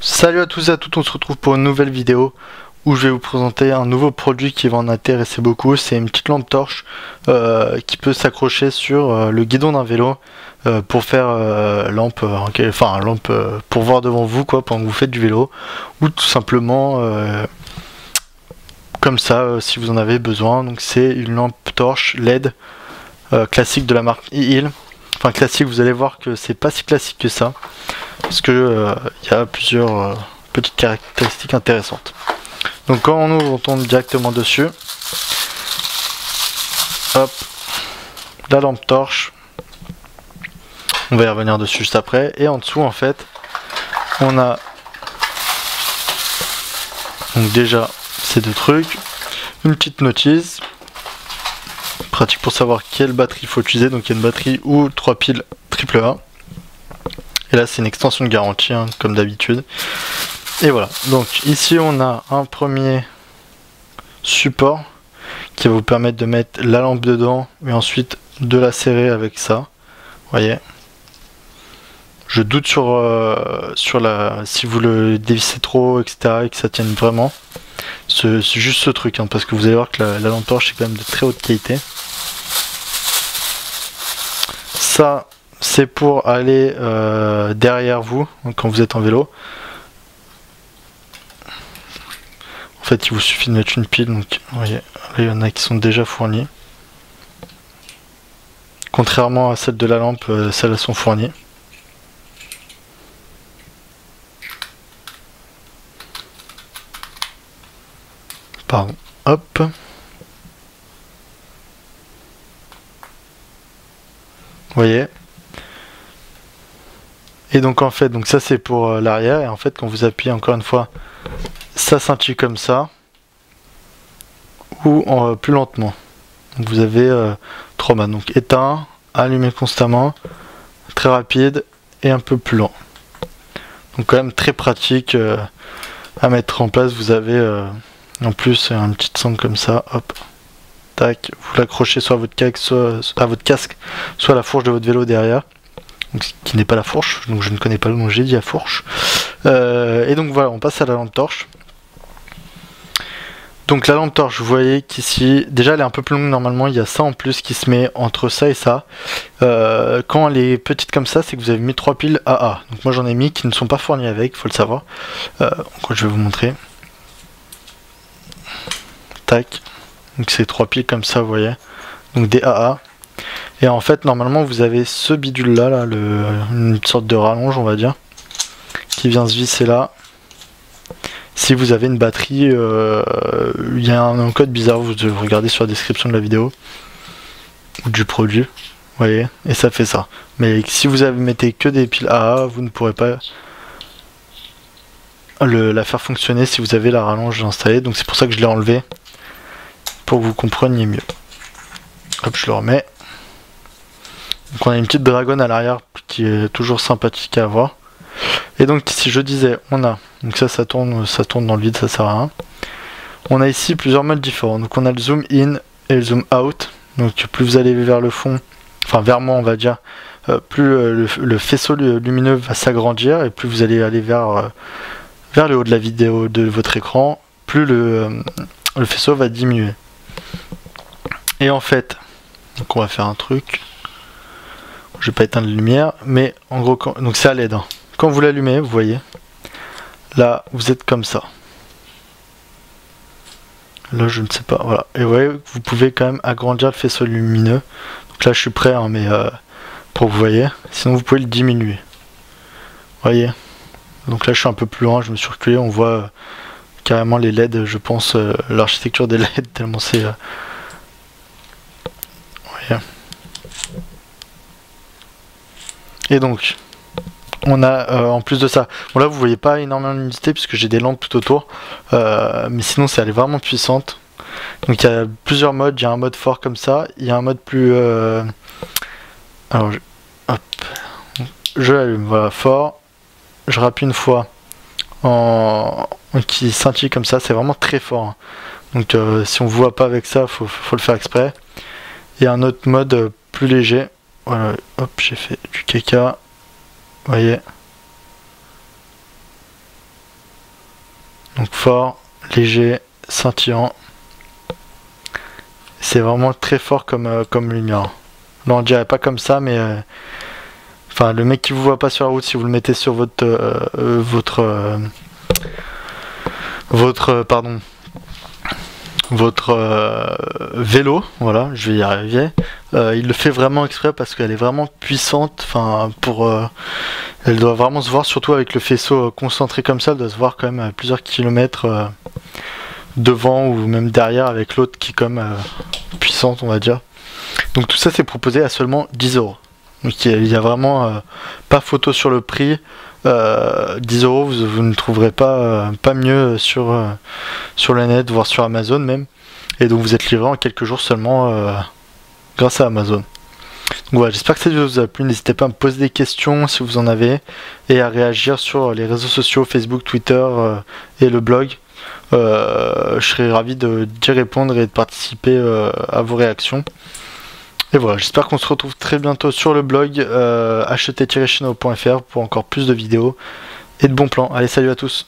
Salut à tous et à toutes, on se retrouve pour une nouvelle vidéo où je vais vous présenter un nouveau produit qui va en intéresser beaucoup. C'est une petite lampe torche qui peut s'accrocher sur le guidon d'un vélo pour faire lampe pour voir devant vous quoi pendant que vous faites du vélo, ou tout simplement comme ça si vous en avez besoin. Donc c'est une lampe torche LED classique de la marque E-Hill. Enfin classique, vous allez voir que c'est pas si classique que ça, parce que y a plusieurs petites caractéristiques intéressantes. Donc quand on ouvre, on tombe directement dessus. Hop, la lampe torche. On va y revenir dessus juste après. Et en dessous, en fait, on a donc déjà ces deux trucs, une petite notice. Pratique pour savoir quelle batterie il faut utiliser. Donc il y a une batterie ou 3 piles AAA. Et là c'est une extension de garantie hein, comme d'habitude. Et voilà, donc ici on a un premier support qui va vous permettre de mettre la lampe dedans et ensuite de la serrer avec ça. Vous voyez, je doute sur si vous le dévissez trop etc et que ça tienne vraiment. C'est juste ce truc hein, parce que vous allez voir que la lampe torche est quand même de très haute qualité. Ça c'est pour aller derrière vous quand vous êtes en vélo. En fait il vous suffit de mettre une pile, donc vous voyez, là il y en a qui sont déjà fournis. Contrairement à celle de la lampe, celles-là sont fournies. Pardon, hop. Vous voyez. Et donc en fait, donc ça c'est pour l'arrière, et en fait quand vous appuyez encore une fois, ça scintille comme ça, ou plus lentement. Donc vous avez 3 modes, donc éteint, allumé constamment, très rapide et un peu plus lent. Donc quand même très pratique à mettre en place. Vous avez en plus une petite sangle comme ça, hop, tac, vous l'accrochez soit à votre casque, soit à la fourche de votre vélo derrière. Donc, qui n'est pas la fourche, donc je ne connais pas le nom, j'ai dit la fourche. Et donc voilà, on passe à la lampe torche. Donc la lampe torche, vous voyez qu'ici, déjà elle est un peu plus longue normalement, il y a ça en plus qui se met entre ça et ça. Quand elle est petite comme ça, c'est que vous avez mis 3 piles AA. Donc moi j'en ai mis qui ne sont pas fournies avec, il faut le savoir. Donc je vais vous montrer. Tac. Donc c'est 3 piles comme ça, vous voyez. Donc des AA. Et en fait, normalement, vous avez ce bidule là, une sorte de rallonge, on va dire, qui vient se visser là. Si vous avez une batterie, il y a un code bizarre, vous devez regarder sur la description de la vidéo ou du produit, vous voyez, et ça fait ça. Mais si vous mettez que des piles AA, vous ne pourrez pas la faire fonctionner si vous avez la rallonge installée. Donc c'est pour ça que je l'ai enlevé, pour que vous compreniez mieux. Hop, je le remets. Donc on a une petite dragonne à l'arrière qui est toujours sympathique à avoir. Et donc si je disais, on a, donc ça tourne dans le vide, ça sert à rien. On a ici plusieurs modes différents. Donc on a le zoom in et le zoom out. Donc plus vous allez vers le fond, enfin vers moi on va dire, plus le faisceau lumineux va s'agrandir, et plus vous allez aller vers le haut de la vidéo de votre écran, plus le faisceau va diminuer. Et en fait, donc on va faire un truc. Je vais pas éteindre la lumière, mais en gros, donc c'est à LED. Hein. Quand vous l'allumez, vous voyez, là, vous êtes comme ça. Là, je ne sais pas, voilà. Et vous voyez, vous pouvez quand même agrandir le faisceau lumineux. Donc là, je suis prêt, hein, mais pour que vous voyez. Sinon, vous pouvez le diminuer. Vous voyez. Donc là, je suis un peu plus loin, je me suis reculé. On voit carrément les LED, je pense, l'architecture des LED, tellement c'est... vous voyez. Et donc, on a en plus de ça, bon là vous voyez pas énormément de nudité puisque j'ai des lampes tout autour, mais sinon c'est elle est vraiment puissante. Donc il y a plusieurs modes, il y a un mode fort comme ça, il y a un mode plus... alors, hop, je l'allume, voilà, fort, je rappuie une fois qui scintille comme ça, c'est vraiment très fort. Hein. Donc si on voit pas avec ça, faut le faire exprès. Et un autre mode plus léger. Voilà, hop, j'ai fait du caca. Vous voyez. Donc fort, léger, scintillant. C'est vraiment très fort comme lumière. Là on dirait pas comme ça, mais enfin le mec qui vous voit pas sur la route, si vous le mettez sur votre vélo, voilà, je vais y arriver. Il le fait vraiment exprès parce qu'elle est vraiment puissante. Enfin, elle doit vraiment se voir, surtout avec le faisceau concentré comme ça, elle doit se voir quand même à plusieurs kilomètres devant ou même derrière avec l'autre qui est quand même puissante, on va dire. Donc tout ça c'est proposé à seulement 10 €. Donc il y a vraiment pas photo sur le prix. 10 €, vous ne trouverez pas mieux sur le net, voire sur Amazon même. Et donc vous êtes livré en quelques jours seulement grâce à Amazon. Donc voilà, j'espère que cette vidéo vous a plu. N'hésitez pas à me poser des questions si vous en avez et à réagir sur les réseaux sociaux, Facebook, Twitter et le blog. Je serais ravi d'y répondre et de participer à vos réactions. Et voilà, j'espère qu'on se retrouve très bientôt sur le blog acheter-chino.fr pour encore plus de vidéos et de bons plans. Allez, salut à tous!